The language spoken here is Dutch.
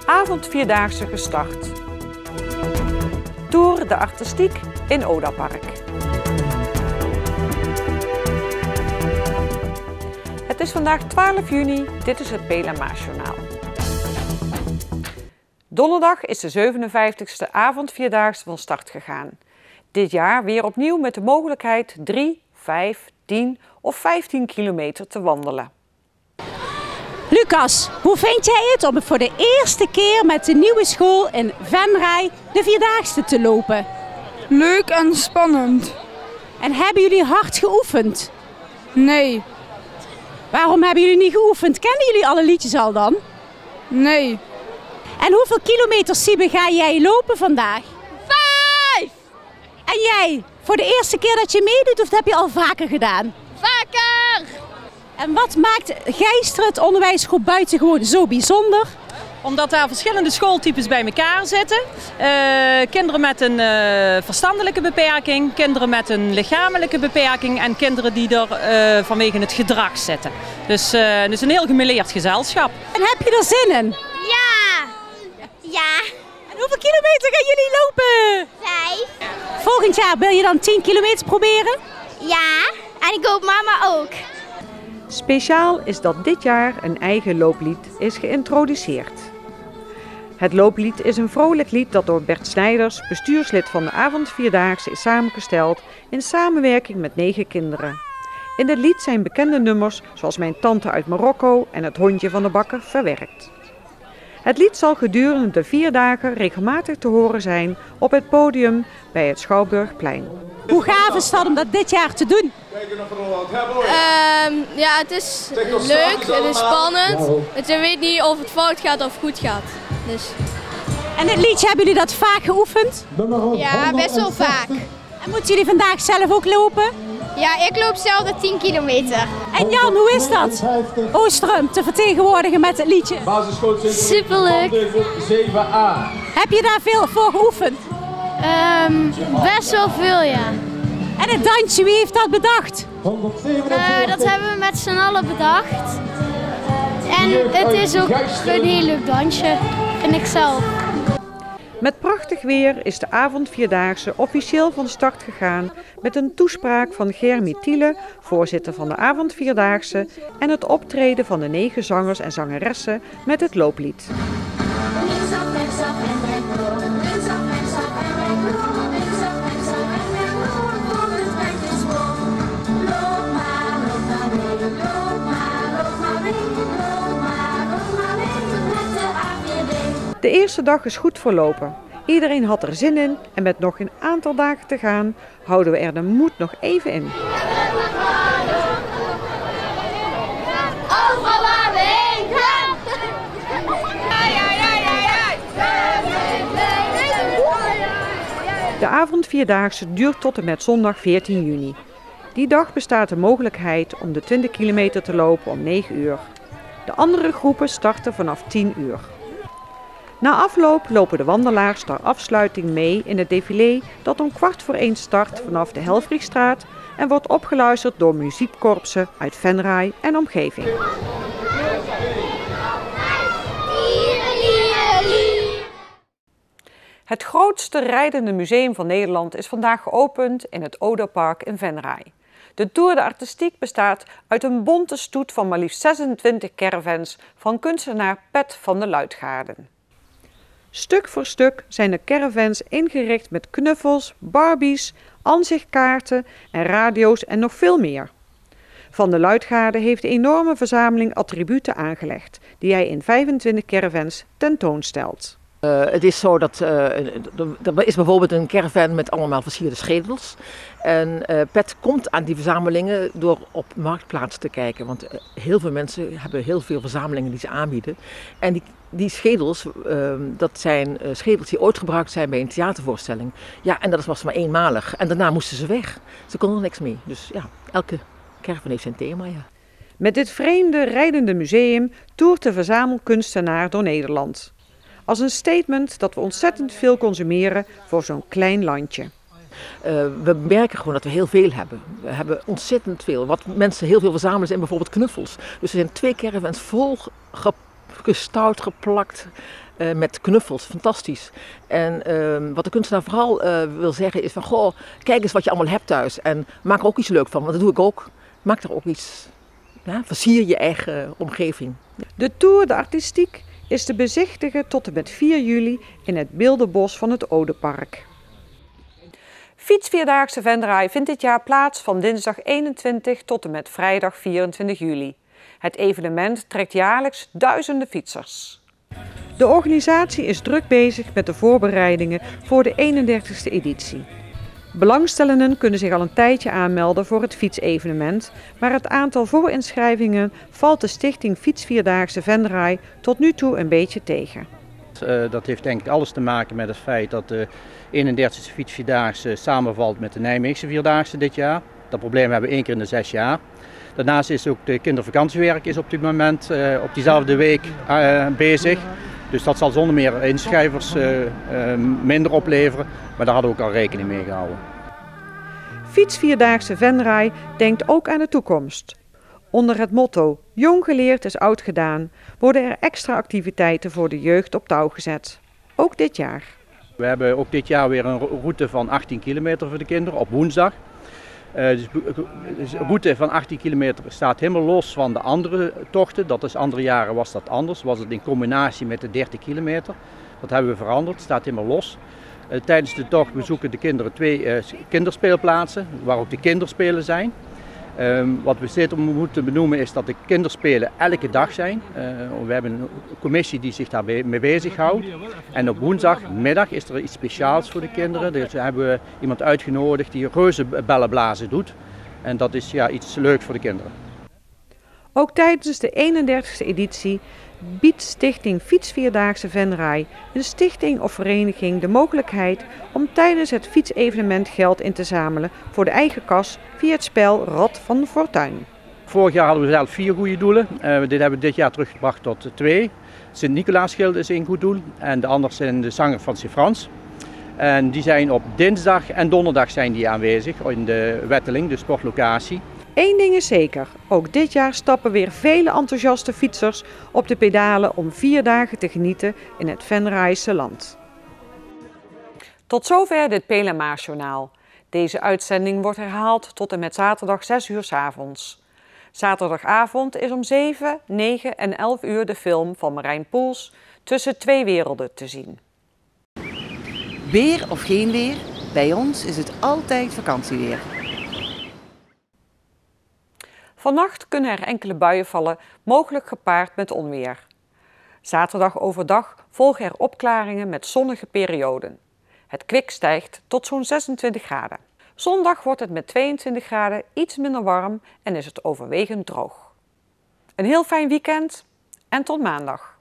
avondvierdaagse gestart. Tour de Artistiek in Odapark. Het is vandaag 12 juni, dit is het Pela Maasjournaal. Donderdag is de 57e avondvierdaagse van start gegaan. Dit jaar weer opnieuw met de mogelijkheid 3, 5, 10 of 15 kilometer te wandelen. Lucas, hoe vind jij het om voor de eerste keer met de nieuwe school in Venray de Vierdaagse te lopen? Leuk en spannend. En hebben jullie hard geoefend? Nee. Waarom hebben jullie niet geoefend? Kennen jullie alle liedjes al dan? Nee. En hoeveel kilometers, Siebe, ga jij lopen vandaag? 5! En jij, voor de eerste keer dat je meedoet of dat heb je al vaker gedaan? Vaker! En wat maakt Geisteren, het onderwijsgroep, buitengewoon zo bijzonder? Omdat daar verschillende schooltypes bij elkaar zitten. Kinderen met een verstandelijke beperking, kinderen met een lichamelijke beperking en kinderen die er vanwege het gedrag zitten. Dus een heel gemêleerd gezelschap. En heb je er zin in? Ja! Ja! En hoeveel kilometer gaan jullie lopen? 5. Volgend jaar wil je dan 10 kilometer proberen? Ja! En ik hoop mama ook. Speciaal is dat dit jaar een eigen looplied is geïntroduceerd. Het looplied is een vrolijk lied dat door Bert Snijders, bestuurslid van de avondvierdaagse, is samengesteld in samenwerking met 9 kinderen. In het lied zijn bekende nummers zoals Mijn tante uit Marokko en Het hondje van de bakker verwerkt. Het lied zal gedurende de 4 dagen regelmatig te horen zijn op het podium bij het Schouwburgplein. Hoe gaaf is dat om dat dit jaar te doen? Ja, het is leuk, het is spannend. Je weet niet of het fout gaat of goed gaat. Dus. En het liedje, hebben jullie dat vaak geoefend? Ja, best wel vaak. En moeten jullie vandaag zelf ook lopen? Ja, ik loop zelf de 10 kilometer. En Jan, hoe is dat? Oostrum te vertegenwoordigen met het liedje. Superleuk. 7a. Heb je daar veel voor geoefend? Best wel veel, ja. En het dansje, wie heeft dat bedacht? Dat hebben we met z'n allen bedacht. En het is ook een heel leuk dansje, vind ik zelf. Met prachtig weer is de avondvierdaagse officieel van start gegaan met een toespraak van Germy Thiele, voorzitter van de avondvierdaagse, en het optreden van de 9 zangers en zangeressen met het looplied. De eerste dag is goed verlopen. Iedereen had er zin in en met nog een aantal dagen te gaan houden we er de moed nog even in. Overal waar we heen gaan! De avondvierdaagse duurt tot en met zondag 14 juni. Die dag bestaat de mogelijkheid om de 20 kilometer te lopen om 9 uur. De andere groepen starten vanaf 10 uur. Na afloop lopen de wandelaars ter afsluiting mee in het défilé dat om 1:15 start vanaf de Helfrichstraat en wordt opgeluisterd door muziekkorpsen uit Venray en omgeving. Het grootste rijdende museum van Nederland is vandaag geopend in het Odapark in Venray. De Tour de Artistiek bestaat uit een bonte stoet van maar liefst 26 caravans van kunstenaar Pet van de Luitgaarden. Stuk voor stuk zijn de caravans ingericht met knuffels, barbies, aanzichtkaarten en radio's en nog veel meer. Van de Luitgaarden heeft een enorme verzameling attributen aangelegd die hij in 25 caravans tentoonstelt. Het is zo dat er is bijvoorbeeld een caravan met allemaal versierde schedels. En Pet komt aan die verzamelingen door op Marktplaats te kijken. Want heel veel mensen hebben heel veel verzamelingen die ze aanbieden. En die schedels, dat zijn schedels die ooit gebruikt zijn bij een theatervoorstelling. Ja, en dat was maar eenmalig. En daarna moesten ze weg. Ze konden er niks mee. Dus ja, elke caravan heeft zijn thema, ja. Met dit vreemde rijdende museum toert de verzamelkunstenaar door Nederland. Als een statement dat we ontzettend veel consumeren voor zo'n klein landje. We merken gewoon dat we heel veel hebben. We hebben ontzettend veel. Wat mensen heel veel verzamelen zijn bijvoorbeeld knuffels. Dus er zijn 2 caravans vol opgestouwd, geplakt. Met knuffels, fantastisch. En wat de kunstenaar vooral wil zeggen is van, goh, kijk eens wat je allemaal hebt thuis. En maak er ook iets leuks van, want dat doe ik ook. Maak er ook iets, versier je eigen omgeving. De Tour de Artistiek is te bezichtigen tot en met 4 juli in het Beeldenbos van het Odepark. Fietsvierdaagse Venray vindt dit jaar plaats van dinsdag 21 tot en met vrijdag 24 juli. Het evenement trekt jaarlijks duizenden fietsers. De organisatie is druk bezig met de voorbereidingen voor de 31ste editie. Belangstellenden kunnen zich al een tijdje aanmelden voor het fietsevenement, maar het aantal voorinschrijvingen valt de stichting Fietsvierdaagse Venray tot nu toe een beetje tegen. Dat heeft denk ik alles te maken met het feit dat de 31ste Fietsvierdaagse samenvalt met de Nijmeegse Vierdaagse dit jaar. Dat probleem hebben we 1 keer in de 6 jaar. Daarnaast is ook de kindervakantiewerk is op dit moment op diezelfde week bezig. Dus dat zal zonder meer inschrijvers minder opleveren, maar daar hadden we ook al rekening mee gehouden. Fietsvierdaagse Venray denkt ook aan de toekomst. Onder het motto Jong geleerd is oud gedaan worden er extra activiteiten voor de jeugd op touw gezet. Ook dit jaar. We hebben ook dit jaar weer een route van 18 kilometer voor de kinderen op woensdag. De route van 18 kilometer staat helemaal los van de andere tochten. Dat is andere jaren was dat anders. Was het in combinatie met de 30 kilometer. Dat hebben we veranderd. Het staat helemaal los. Tijdens de tocht bezoeken de kinderen 2 kinderspeelplaatsen waar ook de kinderspelen zijn. Wat we steeds moeten benoemen is dat de kinderspelen elke dag zijn. We hebben een commissie die zich daarmee bezighoudt. En op woensdagmiddag is er iets speciaals voor de kinderen. Dus hebben we iemand uitgenodigd die reuzenbellenblazen doet. En dat is iets leuks voor de kinderen. Ook tijdens de 31ste editie biedt Stichting Fietsvierdaagse Venray, een stichting of vereniging, de mogelijkheid om tijdens het fietsevenement geld in te zamelen voor de eigen kas via het spel Rad van Fortuin. Vorig jaar hadden we zelf 4 goede doelen. Dit hebben we dit jaar teruggebracht tot 2. Sint-Nicolaasgilde is 1 goed doel en de andere zijn de zanger van Frans. En die zijn op dinsdag en donderdag zijn die aanwezig in de Wetteling, de sportlocatie. Eén ding is zeker, ook dit jaar stappen weer vele enthousiaste fietsers op de pedalen om 4 dagen te genieten in het Venrayse land. Tot zover dit Pelemaar-journaal. Deze uitzending wordt herhaald tot en met zaterdag 6 uur 's avonds. Zaterdagavond is om 7, 9 en 11 uur de film van Marijn Poels Tussen twee werelden te zien. Weer of geen weer, bij ons is het altijd vakantieweer. Vannacht kunnen er enkele buien vallen, mogelijk gepaard met onweer. Zaterdag overdag volgen er opklaringen met zonnige perioden. Het kwik stijgt tot zo'n 26 graden. Zondag wordt het met 22 graden iets minder warm en is het overwegend droog. Een heel fijn weekend en tot maandag.